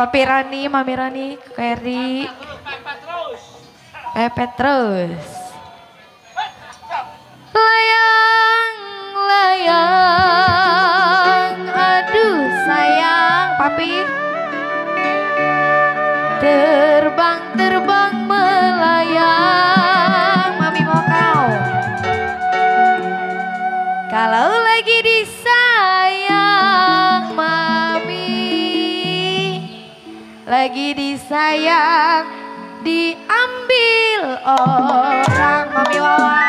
Papi Rani, Mami Rani, Keri. Petrus. Layang, layang, aduh sayang, Papi. Terbang, terbang melayang, Mami mau kau. Kalau lagi disayang, Mami, lagi disayang, diambil orang, Mami Wawa.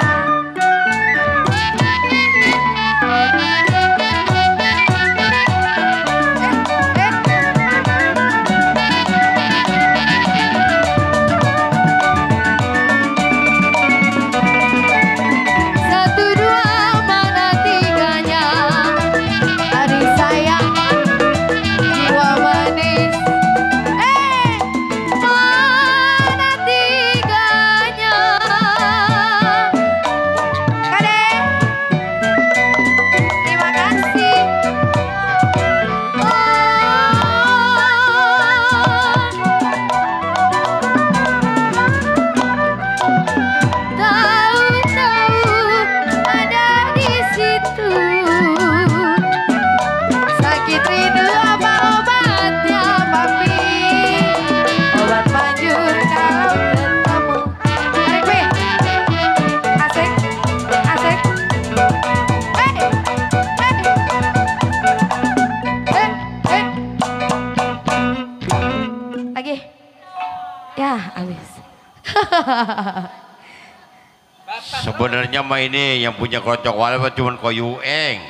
Sebenarnya mah ini yang punya kocok wala cuma koyueng.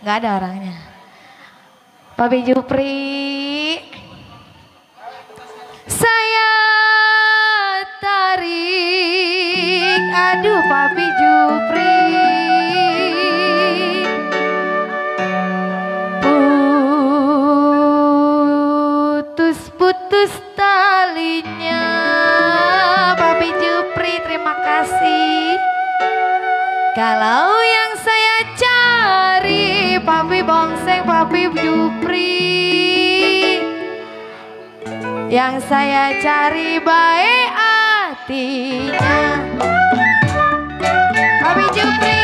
Nggak ada orangnya. Papi Jupri, saya tarik, aduh Papi Jupri. Putus-putus talinya, Papi Jupri terima kasih. Kalau yang saya cari, Papi Bongseng, Papi Jupri, yang saya cari baik hatinya, Papi Jupri.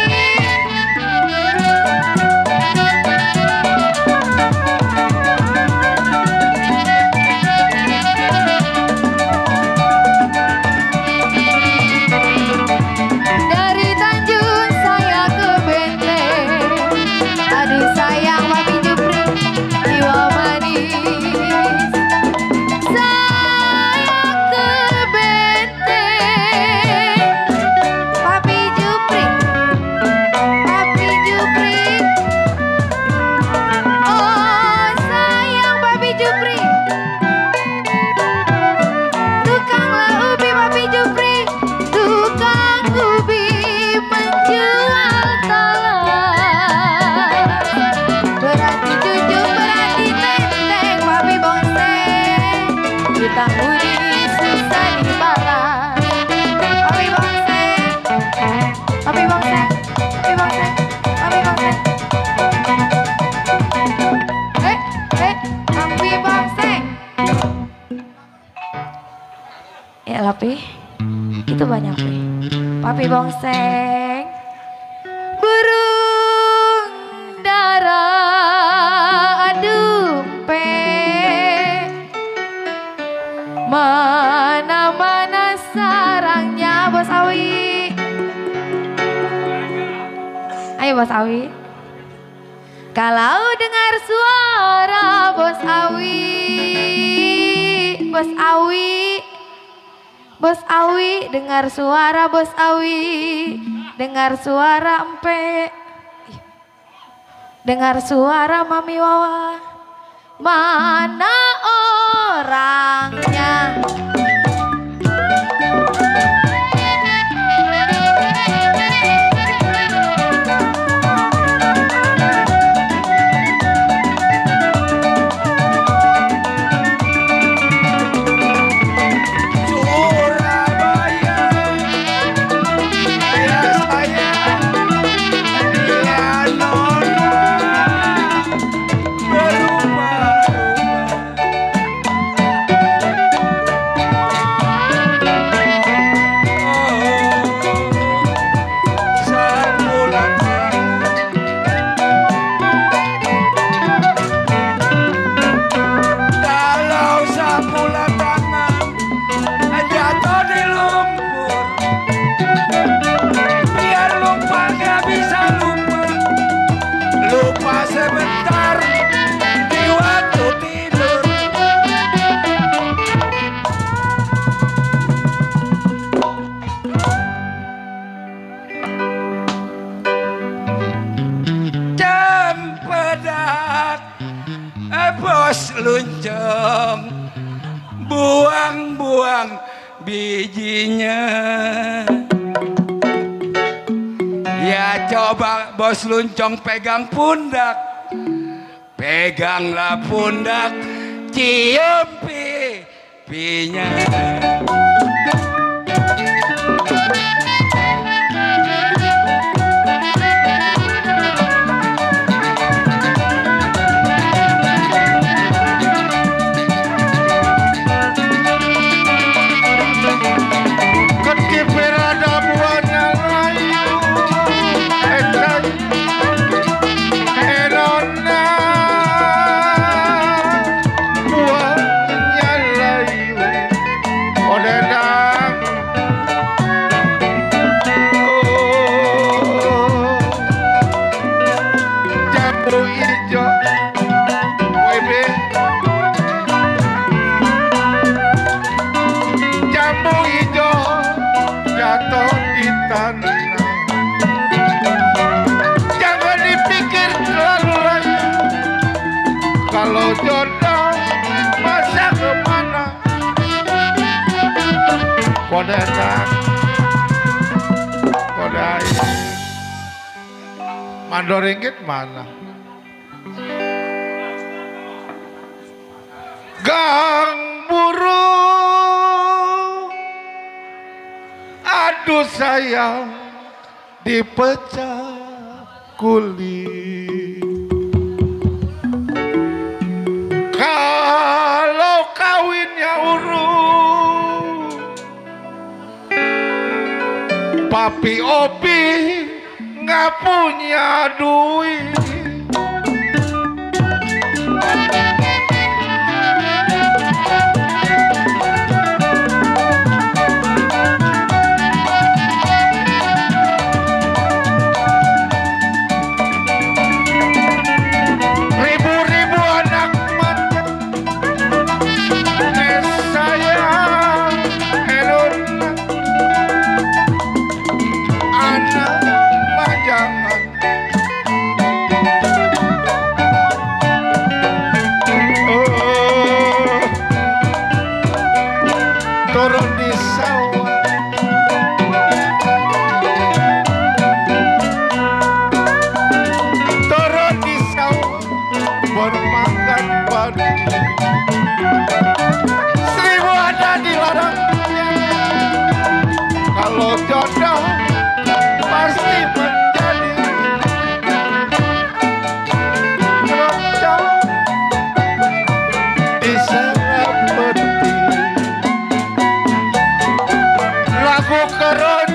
Papi, itu banyak Pi. Papi Bongseng, burung dara, aduh mana-mana sarangnya Bos Awi. Ayo Bos Awi. Kalau dengar suara Bos Awi, Bos Awi, Bos Awi, dengar suara Bos Awi, dengar suara Empe, dengar suara Mami Wawa, mana orangnya? bijinya. Ya coba bos luncong pegang pundak, peganglah pundak, cium pipinya. Kalau jodoh masa kemana, kode nak, kode Mandoringgit mana? Gang burung, aduh sayang, dipecah kulit. Kalau kawinnya urung, papi opi nggak punya duit. Turun di sawah, turun di sawah, bermakan padi. 1000 ada di ladangnya. Kalau jodoh pasti menjadi keroncong di serap peti. Lagu keroncong